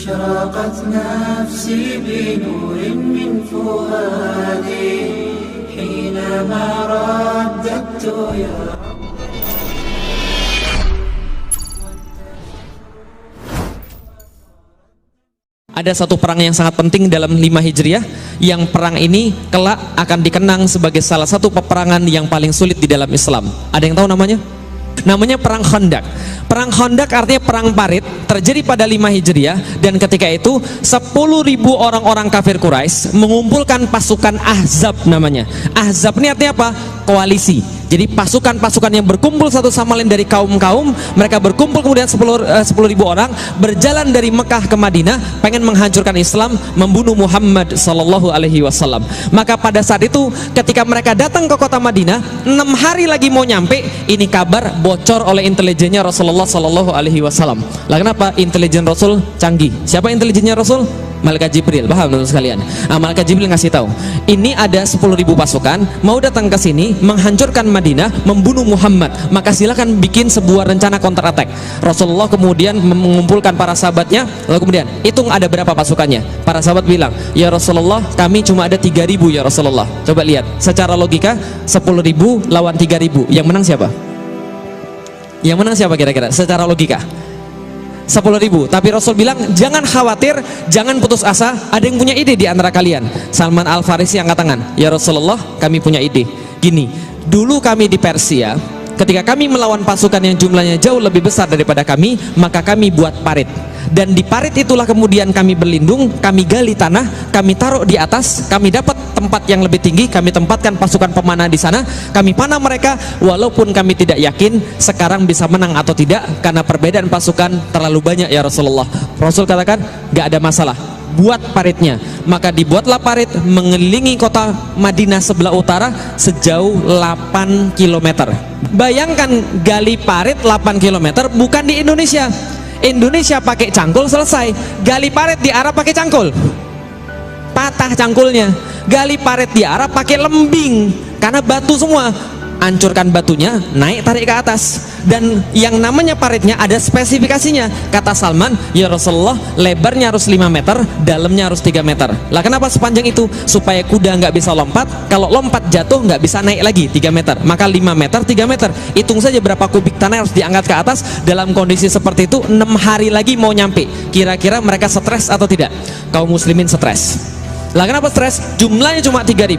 أشرقت نفسي بنور من فؤادي حينما رددت يا Ada satu perang yang sangat penting dalam 5 Hijriah, yang perang ini kelak akan dikenang sebagai salah satu peperangan yang paling sulit di dalam Islam. Ada yang tahu namanya? Namanya Perang Khandaq. Perang Khandaq artinya perang parit, terjadi pada 5 Hijriah, dan ketika itu 10.000 orang-orang kafir Quraisy mengumpulkan pasukan Ahzab namanya. Ahzab ini artinya apa? Koalisi. Jadi pasukan-pasukan yang berkumpul satu sama lain dari kaum-kaum, mereka berkumpul kemudian 10.000 orang berjalan dari Mekah ke Madinah, pengen menghancurkan Islam, membunuh Muhammad sallallahu alaihi wasallam. Maka pada saat itu ketika mereka datang ke kota Madinah, 6 hari lagi mau nyampe, ini kabar bocor oleh intelijennya Rasulullah sallallahu alaihi wasallam. Lah kenapa? Intelijen Rasul canggih. Siapa intelijennya Rasul? Malaikat Jibril. Paham teman-teman sekalian? Malaikat Jibril ngasih tahu, ini ada 10.000 pasukan mau datang ke sini menghancurkan Madinah, membunuh Muhammad, maka silakan bikin sebuah rencana counter attack. Rasulullah kemudian mengumpulkan para sahabatnya, lalu kemudian hitung ada berapa pasukannya. Para sahabat bilang, ya Rasulullah, kami cuma ada 3.000 ya Rasulullah. Coba lihat, secara logika 10.000 lawan 3.000, yang menang siapa? Yang menang siapa kira-kira secara logika? 10.000. Tapi Rasul bilang, jangan khawatir, jangan putus asa, ada yang punya ide di antara kalian. Salman Al-Farisi angkat tangan, ya Rasulullah, kami punya ide. Gini, dulu kami di Persia, ketika kami melawan pasukan yang jumlahnya jauh lebih besar daripada kami, maka kami buat parit, dan di parit itulah kemudian kami berlindung, kami gali tanah, kami taruh di atas, kami dapat tempat yang lebih tinggi, kami tempatkan pasukan pemanah di sana, kami panah mereka, walaupun kami tidak yakin sekarang bisa menang atau tidak, karena perbedaan pasukan terlalu banyak ya Rasulullah. Rasul katakan, gak ada masalah, buat paritnya. Maka dibuatlah parit mengelilingi kota Madinah sebelah utara sejauh 8 km. Bayangkan gali parit 8 km, bukan di Indonesia. Indonesia pakai cangkul selesai, gali parit di Arab pakai cangkul, patah cangkulnya. Gali parit di Arab pakai lembing, karena batu semua, hancurkan batunya, naik tarik ke atas. Dan yang namanya paritnya ada spesifikasinya. Kata Salman, ya Rasulullah, lebarnya harus 5 meter, dalamnya harus 3 meter. Lah kenapa sepanjang itu? Supaya kuda nggak bisa lompat, kalau lompat jatuh nggak bisa naik lagi 3 meter. Maka 5 meter, 3 meter. Hitung saja berapa kubik tanah harus diangkat ke atas. Dalam kondisi seperti itu 6 hari lagi mau nyampe. Kira-kira mereka stres atau tidak? Kaum muslimin stres. Lah kenapa stres? Jumlahnya cuma 3.000,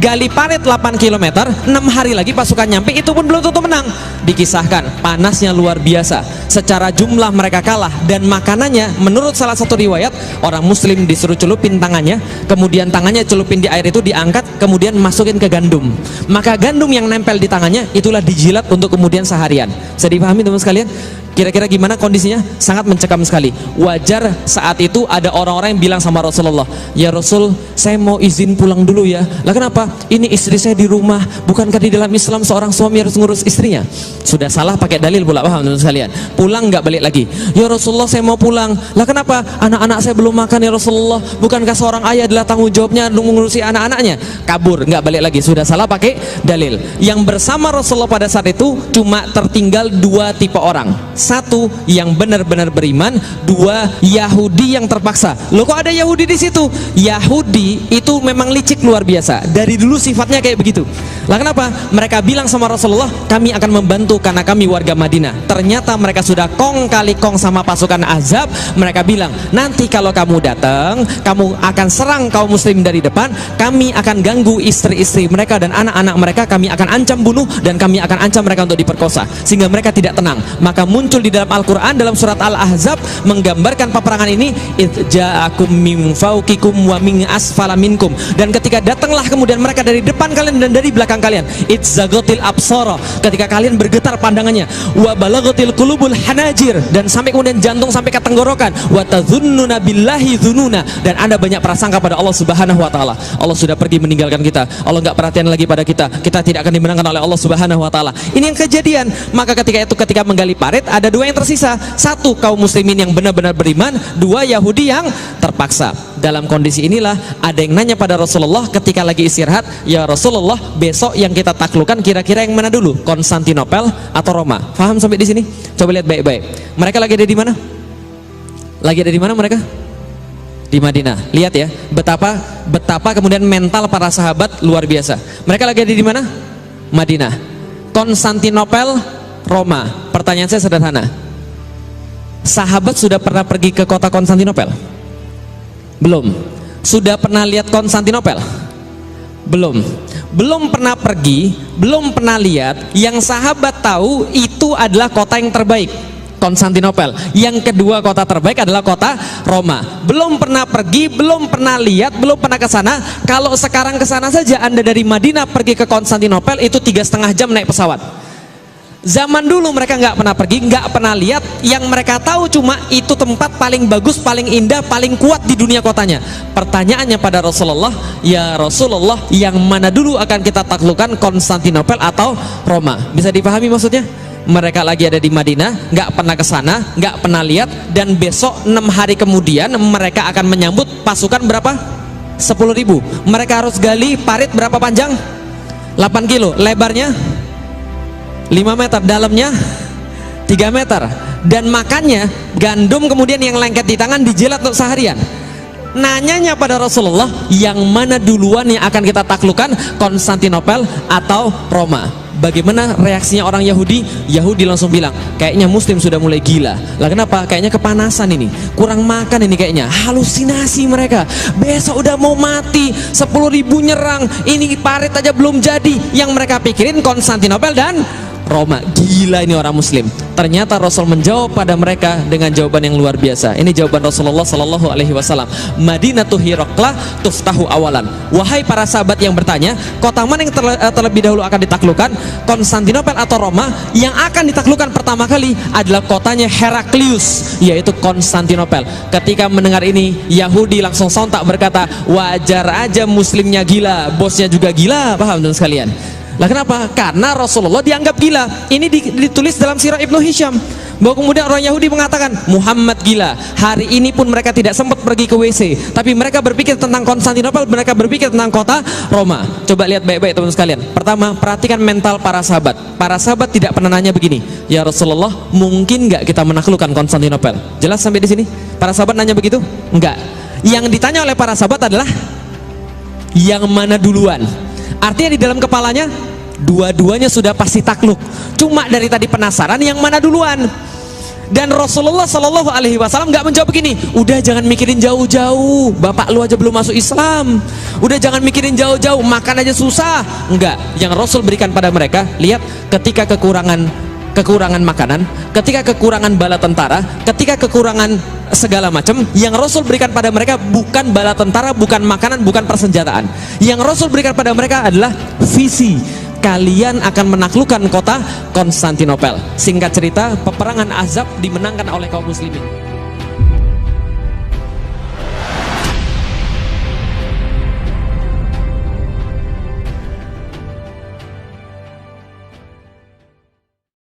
gali parit 8 km, 6 hari lagi pasukan nyampe, itu pun belum tentu menang. Dikisahkan panasnya luar biasa, secara jumlah mereka kalah, dan makanannya menurut salah satu riwayat, orang muslim disuruh celupin tangannya, kemudian tangannya celupin di air itu, diangkat, kemudian masukin ke gandum, maka gandum yang nempel di tangannya itulah dijilat untuk kemudian seharian. Bisa dipahami teman sekalian? Kira-kira gimana kondisinya? Sangat mencekam sekali. Wajar saat itu ada orang-orang yang bilang sama Rasulullah, ya Rasul, saya mau izin pulang dulu ya. Lah kenapa? Ini istri saya di rumah. Bukankah di dalam Islam seorang suami harus ngurus istrinya? Sudah salah pakai dalil pula, paham teman sekalian? Pulang nggak balik lagi. Ya Rasulullah, saya mau pulang. Lah kenapa? Anak-anak saya belum makan ya Rasulullah. Bukankah seorang ayah adalah tanggung jawabnya mengurusi anak-anaknya? Kabur, nggak balik lagi. Sudah salah pakai dalil. Yang bersama Rasulullah pada saat itu cuma tertinggal 2 tipe orang. 1, yang benar-benar beriman. 2, Yahudi yang terpaksa. Loh kok ada Yahudi di situ? Yahudi itu memang licik luar biasa. Dari dulu sifatnya kayak begitu. Lah kenapa? Mereka bilang sama Rasulullah, kami akan membantu karena kami warga Madinah. Ternyata mereka sudah kong kali kong sama pasukan Ahzab. Mereka bilang, nanti kalau kamu datang, kamu akan serang kaum muslim dari depan, kami akan ganggu istri-istri mereka dan anak-anak mereka, kami akan ancam bunuh, dan kami akan ancam mereka untuk diperkosa, sehingga mereka tidak tenang. Maka muncul di dalam Al-Quran dalam surat Al-Ahzab menggambarkan peperangan ini, ja'akum min fawqikum wa min asfala minkum, dan ketika datanglah kemudian mereka dari depan kalian dan dari belakang kalian, itzaghatil absara, ketika kalian bergetar pandangannya, wa balaghatil qulubul hanajir, dan sampai kemudian jantung sampai ke tenggorokan, wa tadzunnuna billahi dzununa, dan Anda banyak prasangka pada Allah Subhanahu wa taala. Allah sudah pergi meninggalkan kita, Allah nggak perhatian lagi pada kita, kita tidak akan dimenangkan oleh Allah Subhanahu wa taala. Ini yang kejadian. Maka ketika menggali parit, ada 2 yang tersisa. 1, kaum muslimin yang benar-benar beriman. 2, Yahudi yang terpaksa. Dalam kondisi inilah ada yang nanya pada Rasulullah ketika lagi istirahat, ya Rasulullah, besok yang kita taklukkan kira-kira yang mana dulu? Konstantinopel atau Roma? Faham sampai di sini? Coba lihat baik-baik. Mereka lagi ada di mana? Lagi ada di mana mereka? di Madinah. Lihat ya, betapa kemudian mental para sahabat luar biasa. Mereka lagi ada di mana? Madinah. Konstantinopel, Roma. Pertanyaan saya sederhana. Sahabat sudah pernah pergi ke kota Konstantinopel? Belum. Sudah pernah lihat Konstantinopel? Belum. Belum pernah pergi, belum pernah lihat. Yang sahabat tahu itu adalah kota yang terbaik, Konstantinopel. Yang kedua kota terbaik adalah kota Roma. Belum pernah pergi, belum pernah lihat, belum pernah ke sana. Kalau sekarang ke sana saja Anda dari Madinah pergi ke Konstantinopel itu 3,5 jam naik pesawat. Zaman dulu mereka nggak pernah pergi, nggak pernah lihat. Yang mereka tahu cuma itu tempat paling bagus, paling indah, paling kuat di dunia kotanya. Pertanyaannya pada Rasulullah, ya Rasulullah, yang mana dulu akan kita taklukkan, Konstantinopel atau Roma? Bisa dipahami maksudnya? Mereka lagi ada di Madinah, nggak pernah ke sana, nggak pernah lihat, dan besok 6 hari kemudian mereka akan menyambut pasukan berapa? 10.000. Mereka harus gali parit berapa panjang? 8 kilo. Lebarnya 5 meter, dalamnya 3 meter. Dan makannya gandum kemudian yang lengket di tangan dijilat untuk seharian. Nanyanya pada Rasulullah, yang mana duluan yang akan kita taklukkan, Konstantinopel atau Roma? Bagaimana reaksinya orang Yahudi? Yahudi langsung bilang, kayaknya Muslim sudah mulai gila. Lah kenapa? Kayaknya kepanasan ini, kurang makan ini kayaknya, halusinasi mereka. Besok udah mau mati, 10.000 nyerang, ini parit aja belum jadi. Yang mereka pikirin Konstantinopel dan Roma. Gila ini orang Muslim. Ternyata Rasul menjawab pada mereka dengan jawaban yang luar biasa. Ini jawaban Rasulullah Sallallahu Alaihi Wasallam. Madinatu Hiraqla tuftahu awalan. Wahai para sahabat yang bertanya, kota mana yang terlebih dahulu akan ditaklukkan, Konstantinopel atau Roma? Yang akan ditaklukkan pertama kali adalah kotanya Heraklius, yaitu Konstantinopel. Ketika mendengar ini, Yahudi langsung sontak berkata, wajar aja Muslimnya gila, bosnya juga gila. Paham teman sekalian? Lah kenapa? Karena Rasulullah dianggap gila. Ini ditulis dalam sirah Ibnu Hisham, bahwa kemudian orang Yahudi mengatakan Muhammad gila. Hari ini pun mereka tidak sempat pergi ke WC, tapi mereka berpikir tentang Konstantinopel, mereka berpikir tentang kota Roma. Coba lihat baik-baik teman sekalian. Pertama, perhatikan mental para sahabat. Para sahabat tidak pernah nanya begini, ya Rasulullah, mungkin nggak kita menaklukkan Konstantinopel? Jelas sampai di sini? Para sahabat nanya begitu? Enggak. Yang ditanya oleh para sahabat adalah yang mana duluan. Artinya di dalam kepalanya dua-duanya sudah pasti takluk. Cuma dari tadi penasaran yang mana duluan. Dan Rasulullah Shallallahu Alaihi Wasallam nggak menjawab begini, udah jangan mikirin jauh-jauh, bapak lu aja belum masuk Islam. Udah jangan mikirin jauh-jauh, makan aja susah. Enggak. Yang Rasul berikan pada mereka, lihat, ketika kekurangan makanan, ketika kekurangan bala tentara, ketika kekurangan segala macam, yang Rasul berikan pada mereka bukan bala tentara, bukan makanan, bukan persenjataan. Yang Rasul berikan pada mereka adalah visi. Kalian akan menaklukkan kota Konstantinopel. Singkat cerita, peperangan Ahzab dimenangkan oleh kaum muslimin.